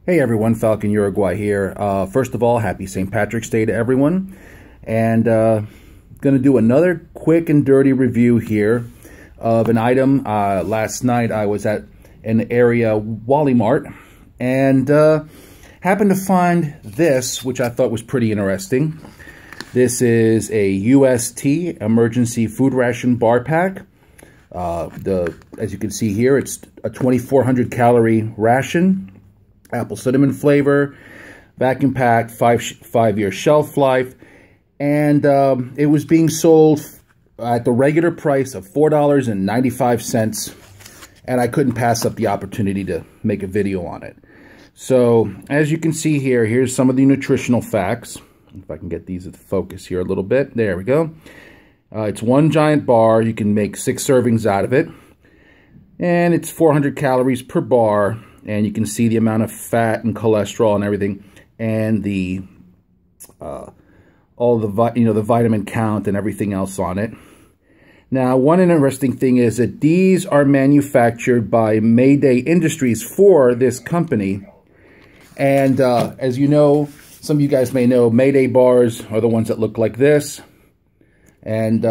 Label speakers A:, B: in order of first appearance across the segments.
A: Hey everyone, Falcon Uruguay here. First of all, happy St. Patrick's Day to everyone. And going to do another quick and dirty review here of an item. Last night I was at an area Wally Mart and happened to find this, which I thought was pretty interesting. This is a UST emergency food ration bar pack. As you can see here, it's a 2,400 calorie ration. Apple cinnamon flavor, vacuum packed, five-year shelf life, and it was being sold at the regular price of $4.95, and I couldn't pass up the opportunity to make a video on it. So, as you can see here, here's some of the nutritional facts. If I can get these to focus here a little bit. There we go. It's one giant bar. You can make 6 servings out of it, and it's 400 calories per bar. And you can see the amount of fat and cholesterol and everything, and the the vitamin count and everything else on it. Now, one interesting thing is that these are manufactured by Mayday Industries for this company. And as you know, some of you guys may know, Mayday bars are the ones that look like this. And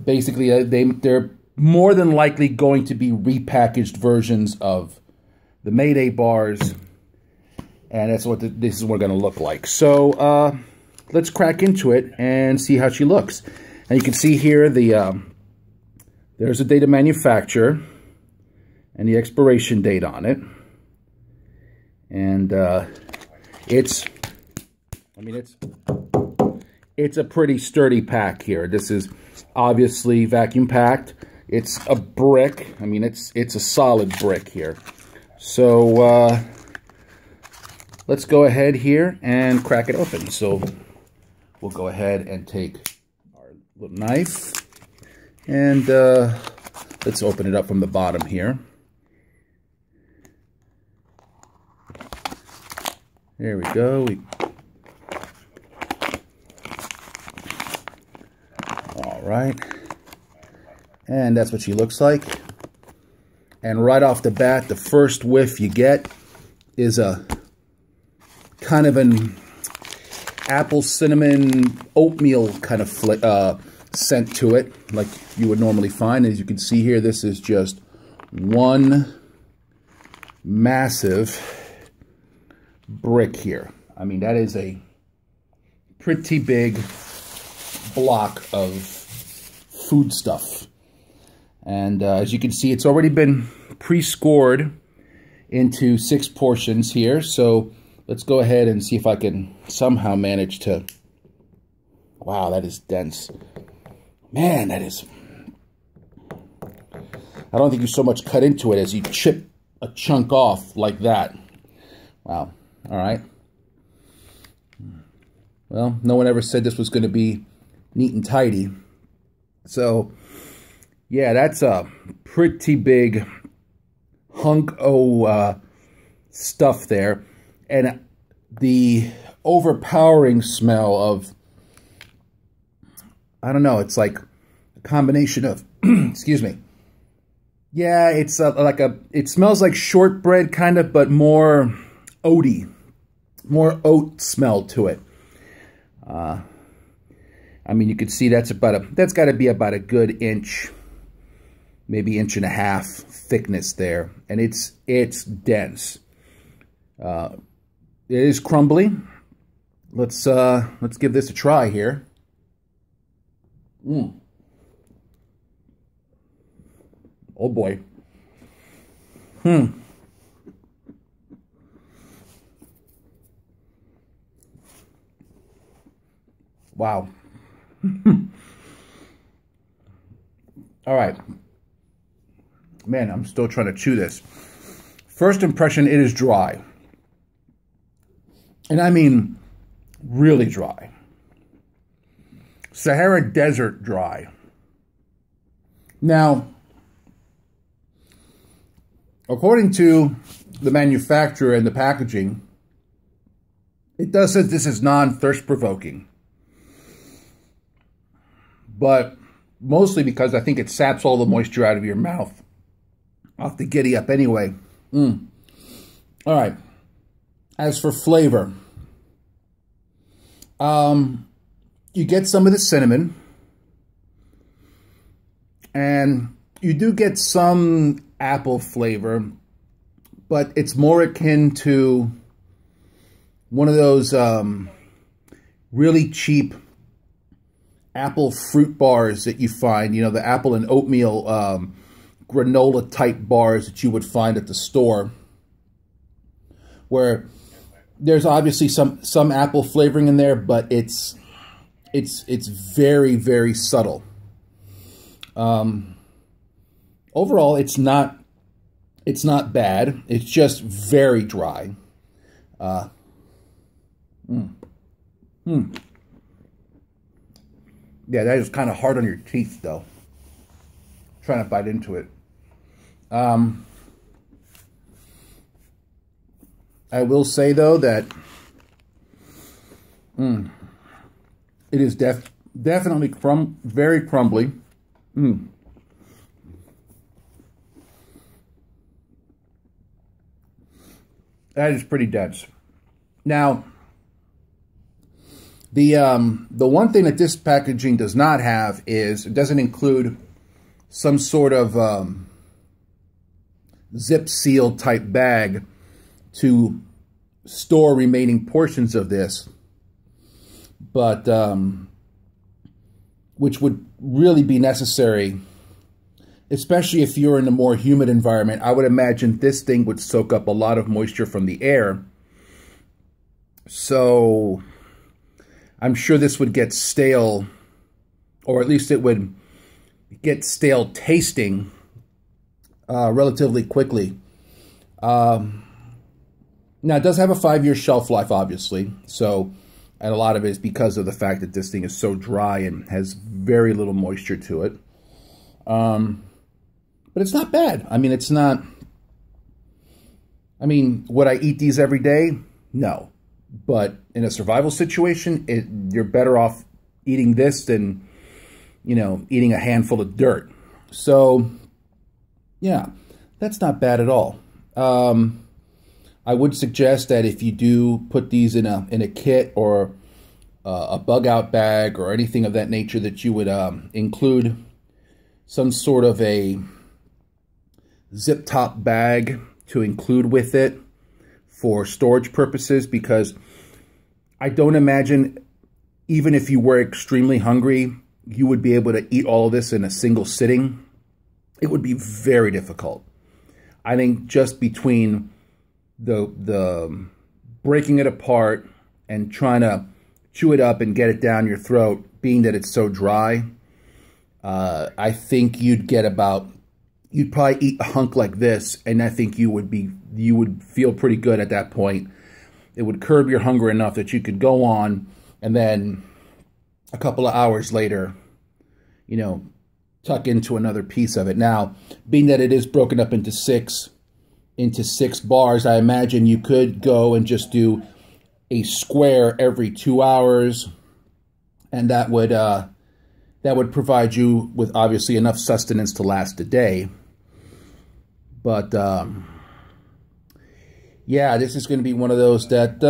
A: basically, they're more than likely going to be repackaged versions of the Mayday bars, and that's what this is what it's going to look like. So let's crack into it and see how she looks. And you can see here there's the date of manufacture and the expiration date on it, and it's a pretty sturdy pack here. This is obviously vacuum packed. It's a brick. I mean, it's a solid brick here. So let's go ahead here and crack it open. So we'll go ahead and take our little knife and let's open it up from the bottom here. There we go. All right. And that's what she looks like. And right off the bat, the first whiff you get is a kind of an apple cinnamon oatmeal kind of scent to it, like you would normally find. As you can see here, this is just one massive brick here. I mean, that is a pretty big block of food stuff. And as you can see, it's already been pre-scored into 6 portions here. So let's go ahead and see if I can somehow manage to... Wow, that is dense. Man, that is... I don't think you so much cut into it as you chip a chunk off like that. Wow. All right. Well, no one ever said this was going to be neat and tidy. So... yeah, that's a pretty big hunk of stuff there. And the overpowering smell of, I don't know, it's like a combination of, excuse me. Yeah, it's it smells like shortbread kind of, but more oaty, more oat smell to it. I mean, you can see that's got to be about a good inch, maybe 1.5 inch thickness there, and it's dense. It is crumbly. Let's give this a try here. Oh boy. Wow. All right. Man, I'm still trying to chew this. First impression, it is dry. And I mean, really dry. Sahara Desert dry. Now, according to the manufacturer and the packaging, it does say this is non-thirst provoking. But mostly because I think it saps all the moisture out of your mouth. I'll have to giddy up anyway. All right. As for flavor, you get some of the cinnamon, and you do get some apple flavor, but it's more akin to one of those really cheap apple fruit bars that you find, you know, the apple and oatmeal granola type bars that you would find at the store, where there's obviously some apple flavoring in there, but it's very, very subtle. Overall, it's not bad. It's just very dry. Yeah, that is kind of hard on your teeth, though. Trying to bite into it. I will say, though, that it is definitely very crumbly. That is pretty dense. Now, the one thing that this packaging does not have is it doesn't include some sort of zip seal type bag to store remaining portions of this, but which would really be necessary, especially if you're in a more humid environment. I would imagine this thing would soak up a lot of moisture from the air, so I'm sure this would get stale, or at least it would get stale tasting relatively quickly. Now, it does have a 5-year shelf life, obviously, so, and a lot of it is because of the fact that this thing is so dry and has very little moisture to it. But it's not bad. I mean, it's not, I mean, would I eat these every day? No. But in a survival situation, you're better off eating this than, you know, eating a handful of dirt. So, yeah, that's not bad at all. I would suggest that if you do put these in a kit or a bug out bag or anything of that nature, that you would include some sort of a zip top bag to include with it for storage purposes, because I don't imagine, even if you were extremely hungry, you would be able to eat all of this in a single sitting. It would be very difficult. I think just between the breaking it apart and trying to chew it up and get it down your throat, being that it's so dry, I think you'd probably eat a hunk like this, and I think you would feel pretty good at that point. It would curb your hunger enough that you could go on, and then a couple of hours later, you know, tuck into another piece of it. Now, being that it is broken up into six bars, I imagine you could go and just do a square every 2 hours, and that would provide you with obviously enough sustenance to last a day. But yeah, this is going to be one of those that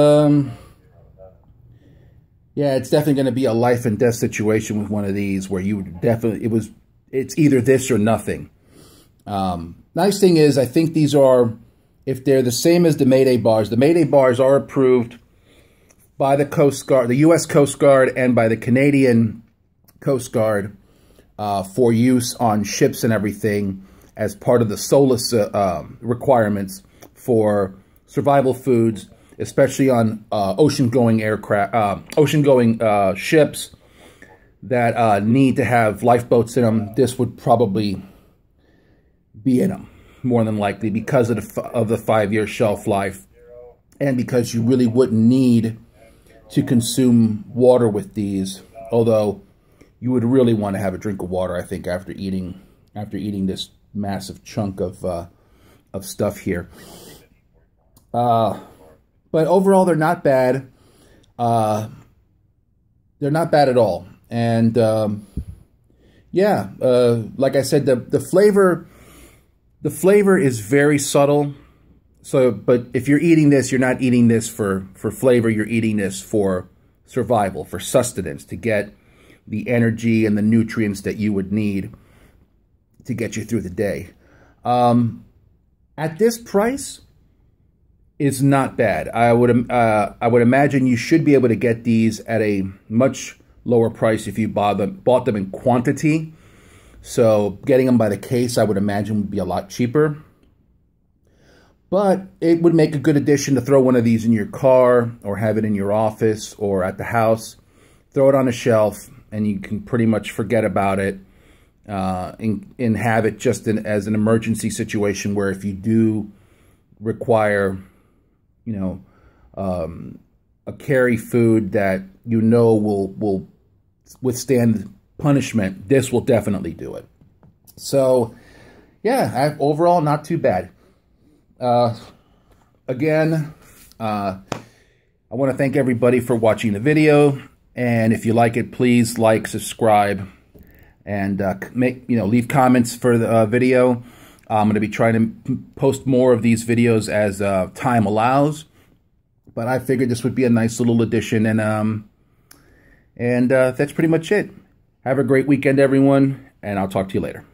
A: yeah, it's definitely going to be a life and death situation with one of these, where you would definitely, it's either this or nothing. Nice thing is, I think these are, if they're the same as the Mayday bars are approved by the Coast Guard, the U.S. Coast Guard, and by the Canadian Coast Guard for use on ships and everything as part of the SOLAS requirements for survival foods, especially on ocean-going aircraft, ocean-going ships that need to have lifeboats in them. This would probably be in them, more than likely, because of the 5-year shelf life, and because you really wouldn't need to consume water with these. Although you would really want to have a drink of water, I think, after eating this massive chunk of stuff here. But overall, they're not bad. They're not bad at all. And yeah, like I said, the flavor is very subtle. But if you're eating this, you're not eating this for flavor. You're eating this for survival, for sustenance, to get the energy and the nutrients that you would need to get you through the day. At this price, it's not bad. I would imagine you should be able to get these at a much lower price if you bought them in quantity. So getting them by the case, I would imagine, would be a lot cheaper. But it would make a good addition to throw one of these in your car or have it in your office or at the house. Throw it on a shelf and you can pretty much forget about it and have it just as an emergency situation where if you do require, you know, a carry food that you know will withstand punishment, this will definitely do it. So, yeah, overall, not too bad. Again, I want to thank everybody for watching the video, and if you like it, please like, subscribe, and leave comments for the video. I'm going to be trying to post more of these videos as time allows, but I figured this would be a nice little addition, and that's pretty much it. Have a great weekend, everyone, and I'll talk to you later.